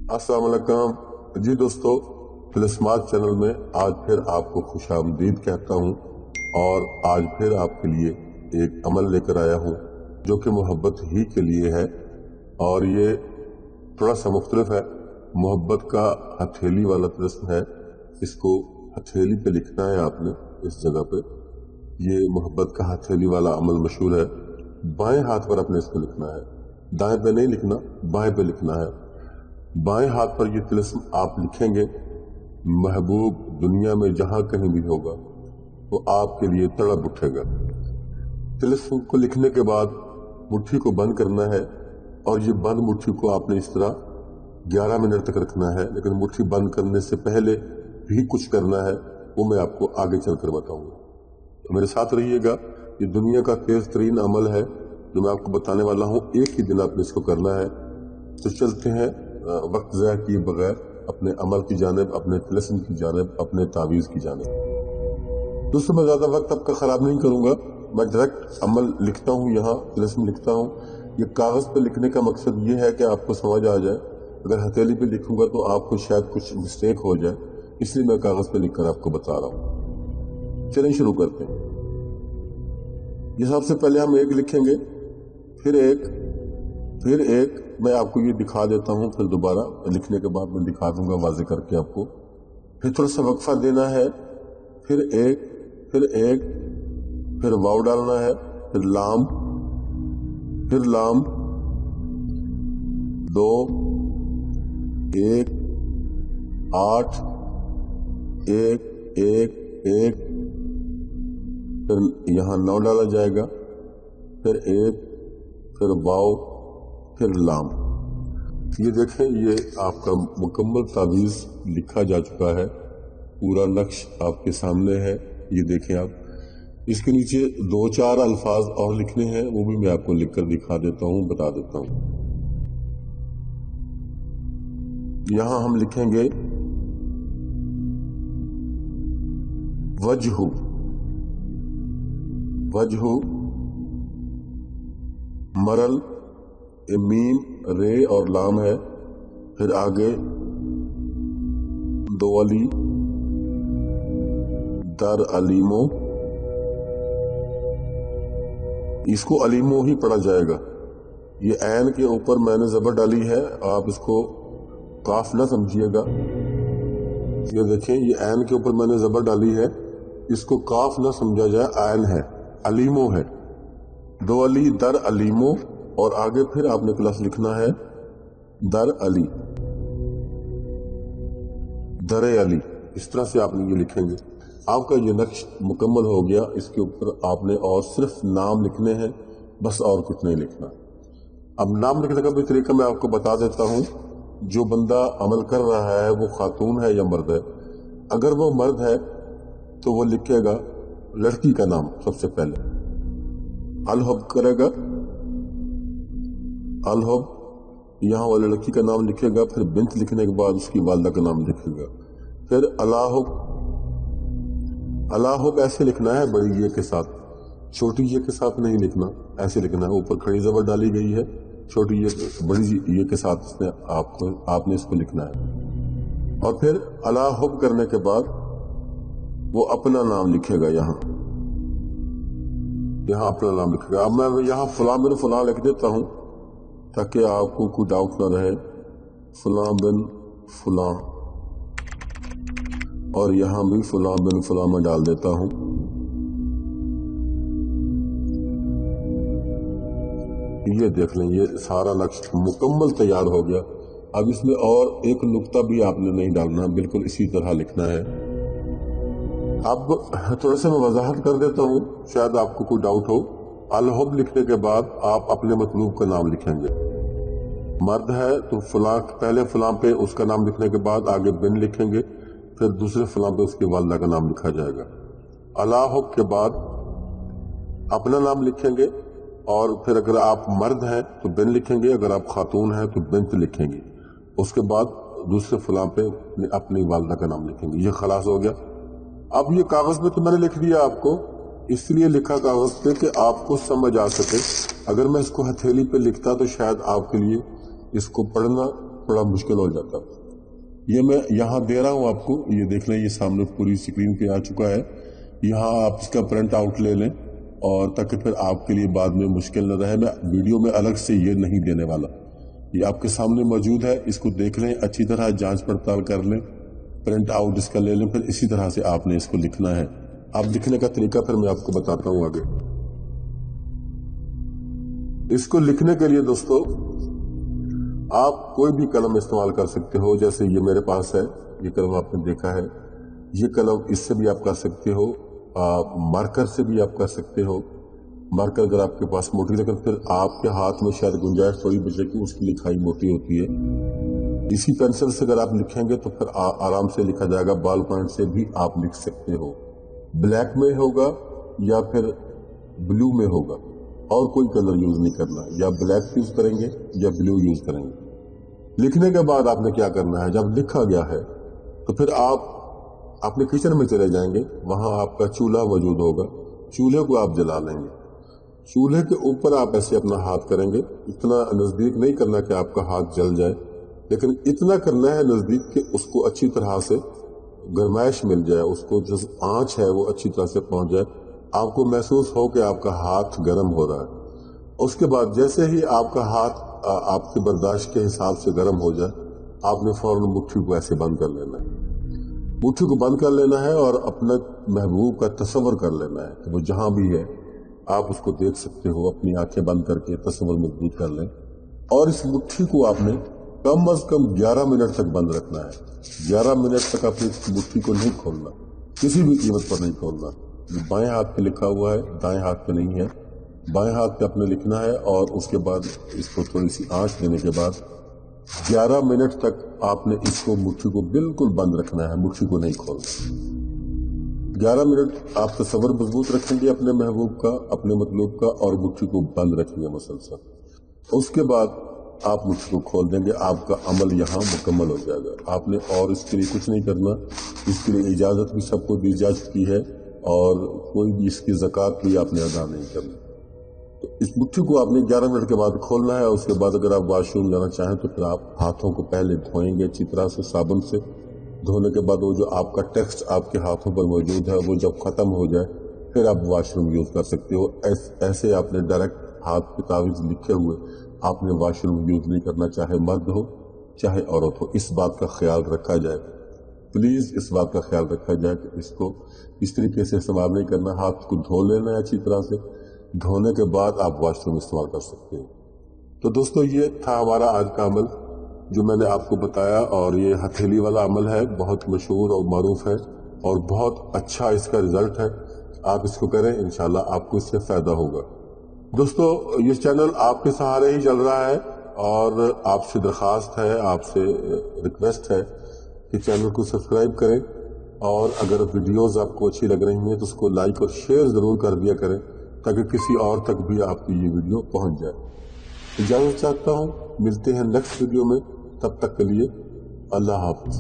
अस्सलाम वालेकुम जी दोस्तों, फिलस्मार्ट चैनल में आज फिर आपको खुश आमदीद कहता हूँ और आज फिर आपके लिए एक अमल लेकर आया हूँ जो कि मोहब्बत ही के लिए है। और ये थोड़ा सा मुख्तलिफ है। मोहब्बत का हथेली वाला तिलिस्म है, इसको हथेली पे लिखना है आपने। इस जगह पे ये मोहब्बत का हथेली वाला अमल मशहूर है। बाएं हाथ पर आपने इसको लिखना है, दाएं पे नहीं लिखना, बाएं पे लिखना है। बाएं हाथ पर ये तिलिस्म आप लिखेंगे, महबूब दुनिया में जहां कहीं भी होगा वो आपके लिए तड़प उठेगा। तिलिस्म को लिखने के बाद मुट्ठी को बंद करना है और ये बंद मुट्ठी को आपने इस तरह 11 मिनट तक रखना है। लेकिन मुट्ठी बंद करने से पहले भी कुछ करना है, वो मैं आपको आगे चलकर बताऊंगा। तो मेरे साथ रहिएगा। ये दुनिया का तेज तरीन अमल है जो मैं आपको बताने वाला हूँ। एक ही दिन आपने इसको करना है। तो चलते हैं वक्त ज़ाया किए बगैर अपने अमल की जानिब, अपने तिलिस्म की जानिब, अपने तावीज़ की जानिब। दोस्तों, मैं ज़्यादा वक्त आपका ख़राब नहीं करूँगा। मैं डायरेक्ट अमल लिखता हूँ, यहाँ तिलिस्म लिखता हूँ। ये कागज़ पे लिखने का मकसद ये है कि आपको समझ आ जाए। अगर हथेली पे लिखूंगा तो आपको शायद कुछ मिस्टेक हो जाए, इसलिए मैं कागज़ पे लिखकर आपको बता रहा हूँ। चलिए शुरू करते हैं। ये सबसे पहले हम एक लिखेंगे, फिर एक मैं आपको ये दिखा देता हूँ, फिर दोबारा लिखने के बाद मैं दिखा दूंगा वाज़े करके आपको। फिर थोड़ा सा वक्फा देना है, फिर एक, फिर वाव डालना है, फिर लाम, 2, 1, 8, 1, फिर यहाँ 9 डाला जाएगा, फिर 1, फिर वाव, फिर लाम। ये देखें, ये आपका मुकम्मल तावीज़ लिखा जा चुका है। पूरा नक्श आपके सामने है। ये देखें आप। इसके नीचे 2-4 अल्फाज और लिखने हैं, वो भी मैं आपको लिखकर दिखा देता हूँ, बता देता हूँ। यहां हम लिखेंगे वजहू, मरल, मीम, रे और लाम है। फिर आगे 2 अली, दर अलीमो, इसको अलीमो ही पढ़ा जाएगा। ये ऐन के ऊपर मैंने जबर डाली है, आप इसको काफ ना समझिएगा। ये देखें, ये ऐन के ऊपर मैंने जबर डाली है, इसको काफ ना समझा जाए, ऐन है, अलीमो है। 2 अली, दर अलीमो, और आगे फिर आपने क्लास लिखना है दर अली, दरे अली। इस तरह से आपने ये लिखेंगे। आपका ये नक्श मुकम्मल हो गया। इसके ऊपर आपने और सिर्फ नाम लिखने हैं, बस और कुछ नहीं लिखना। अब नाम लिखने का भी तरीका मैं आपको बता देता हूँ। जो बंदा अमल कर रहा है वो खातून है या मर्द है। अगर वो मर्द है तो वो लिखेगा लड़की का नाम सबसे पहले, अलहब करेगा, अलहब, यहाँ वाले लड़की का नाम लिखेगा। फिर बिंत लिखने के बाद उसकी वालदा का नाम लिखेगा। फिर अलाहुब ऐसे लिखना है, बड़ी ये के साथ, छोटी ये के साथ नहीं लिखना, ऐसे लिखना है। ऊपर खड़ी जबर डाली गई है, छोटी ये, बड़ी ये के साथ आपने इसको लिखना है। और फिर अलाहुब करने के बाद वो अपना नाम लिखेगा। यहाँ अपना नाम लिखेगा। अब मैं यहाँ फलां बिन फलां लिख देता हूँ ताकि आपको कोई डाउट ना रहे। फलां बिन फलां, और यहाँ भी फलां बिन फलां मैं डाल देता हूँ। ये देख लें, ये सारा नक्श मुकम्मल तैयार हो गया। अब इसमें और एक नुक्ता भी आपने नहीं डालना, बिल्कुल इसी तरह लिखना है। अब थोड़ा सा मैं वजाहत कर देता हूँ, शायद आपको कोई डाउट हो। अलहब लिखने के बाद आप अपने मतलूब का नाम लिखेंगे। मर्द है तो फलां, पहले फलां पे उसका नाम लिखने के बाद आगे बिन लिखेंगे, फिर दूसरे फलां पे उसकी वालदा का नाम लिखा जाएगा। अलहब के बाद अपना नाम लिखेंगे, और फिर अगर आप मर्द हैं तो बिन लिखेंगे, अगर आप खातून हैं तो बिंत लिखेंगे। उसके बाद दूसरे फलां पे अपनी वालदा का नाम लिखेंगे। ये खलास हो गया। अब ये कागज पे तो मैंने लिख दिया आपको, इसलिए लिखा कागज पे कि आपको समझ आ सके। अगर मैं इसको हथेली पे लिखता तो शायद आपके लिए इसको पढ़ना थोड़ा मुश्किल हो जाता। ये मैं यहाँ दे रहा हूँ आपको, ये देख लें, ये सामने पूरी स्क्रीन पे आ चुका है। यहाँ आप इसका प्रिंट आउट ले लें, और ताकि फिर आपके लिए बाद में मुश्किल न रहे। मैं वीडियो में अलग से ये नहीं देने वाला, ये आपके सामने मौजूद है, इसको देख लें, अच्छी तरह जांच पड़ताल कर लें, प्रिंट आउट इसका ले लें, फिर इसी तरह से आपने इसको लिखना है। आप लिखने का तरीका फिर मैं आपको बताता हूँ आगे। इसको लिखने के लिए दोस्तों आप कोई भी कलम इस्तेमाल कर सकते हो, जैसे ये मेरे पास है, ये कलम आपने देखा है, ये कलम, इससे भी आप कर सकते हो, मार्कर से भी आप कर सकते हो। मार्कर अगर आपके पास मोटी, लेकिन फिर आपके हाथ में शायद गुंजाइश थोड़ी बचे कि उसकी लिखाई मोटी होती है। इसी पेंसिल से अगर आप लिखेंगे तो फिर आराम से लिखा जाएगा। बॉल पॉइंट से भी आप लिख सकते हो, ब्लैक में होगा या फिर ब्लू में होगा, और कोई कलर यूज नहीं करना, या ब्लैक यूज करेंगे या ब्लू यूज करेंगे। लिखने के बाद आपने क्या करना है, जब लिखा गया है तो फिर आप अपने किचन में चले जाएंगे, वहां आपका चूल्हा मौजूद होगा, चूल्हे को आप जला लेंगे। चूल्हे के ऊपर आप ऐसे अपना हाथ करेंगे, इतना नजदीक नहीं करना कि आपका हाथ जल जाए, लेकिन इतना करना है नजदीक कि उसको अच्छी तरह से गर्माइश मिल जाए, उसको जो आंच है वो अच्छी तरह से पहुंच जाए, आपको महसूस हो कि आपका हाथ गर्म हो रहा है। उसके बाद जैसे ही आपका हाथ आपके बर्दाश्त के हिसाब से गर्म हो जाए, आपने फौरन मुट्ठी को ऐसे बंद कर लेना है। मुट्ठी को बंद कर लेना है और अपने महबूब का तस्वर कर लेना है कि वो जहां भी है आप उसको देख सकते हो। अपनी आंखें बंद करके तस्वर मजबूत कर लें, और इस मुट्ठी को आपने कम अज कम 11 मिनट तक बंद रखना है। 11 मिनट तक अपनी मुट्ठी को नहीं खोलना, किसी भी कीमत पर नहीं खोलना। बाएं हाथ पे लिखा हुआ है, दाएं हाथ पे नहीं है, बाएं हाथ पे अपने लिखना है, और उसके बाद इसको थोड़ी सी आंच देने के बाद 11 मिनट तक आपने इसको मुट्ठी को बिल्कुल बंद रखना है, मुट्ठी को नहीं खोलना। 11 मिनट आप तस्वर मजबूत रखेंगे अपने महबूब का, अपने मतलूब का, और मुट्ठी को बंद रखेंगे मुसलसल। उसके बाद आप मुट्ठी को खोल देंगे, आपका अमल यहाँ मुकम्मल हो जाएगा। आपने और इसके लिए कुछ नहीं करना। इसके लिए इजाजत भी सबको दी जा चुकी है, और कोई भी इसकी ज़कात भी आपने अदा नहीं करनी। तो इस मुट्ठी को आपने 11 मिनट के बाद खोलना है। उसके बाद अगर आप वॉशरूम जाना चाहें तो फिर आप हाथों को पहले धोएंगे अच्छी तरह से साबुन से। धोने के बाद वो जो आपका टेक्स्ट आपके हाथों पर मौजूद है वो जब खत्म हो जाए फिर आप वॉशरूम यूज कर सकते हो। ऐसे आपने डायरेक्ट हाथ पे तावीज़ लिखे हुए आपने वॉशरूम यूज नहीं करना, चाहे मर्द हो चाहे औरत हो। इस बात का ख्याल रखा जाए, प्लीज इस बात का ख्याल रखा जाए कि इसको इस तरीके से इस्तेमाल नहीं करना। हाथ को धो लेना है अच्छी तरह से, धोने के बाद आप वॉशरूम इस्तेमाल कर सकते हो। तो दोस्तों ये था हमारा आज का अमल जो मैंने आपको बताया, और ये हथेली वाला अमल है, बहुत मशहूर और मारूफ है और बहुत अच्छा इसका रिजल्ट है। आप इसको करें, इंशाल्लाह आपको इससे फायदा होगा। दोस्तों ये चैनल आपके सहारे ही चल रहा है, और आपसे दरख्वास्त है, आपसे रिक्वेस्ट है कि चैनल को सब्सक्राइब करें, और अगर वीडियोस आपको अच्छी लग रही हैं तो उसको लाइक और शेयर जरूर कर दिया करें ताकि किसी और तक भी आपकी ये वीडियो पहुंच जाए। इजाजत चाहता हूं, मिलते हैं नेक्स्ट वीडियो में, तब तक के लिए अल्लाह हाफिज।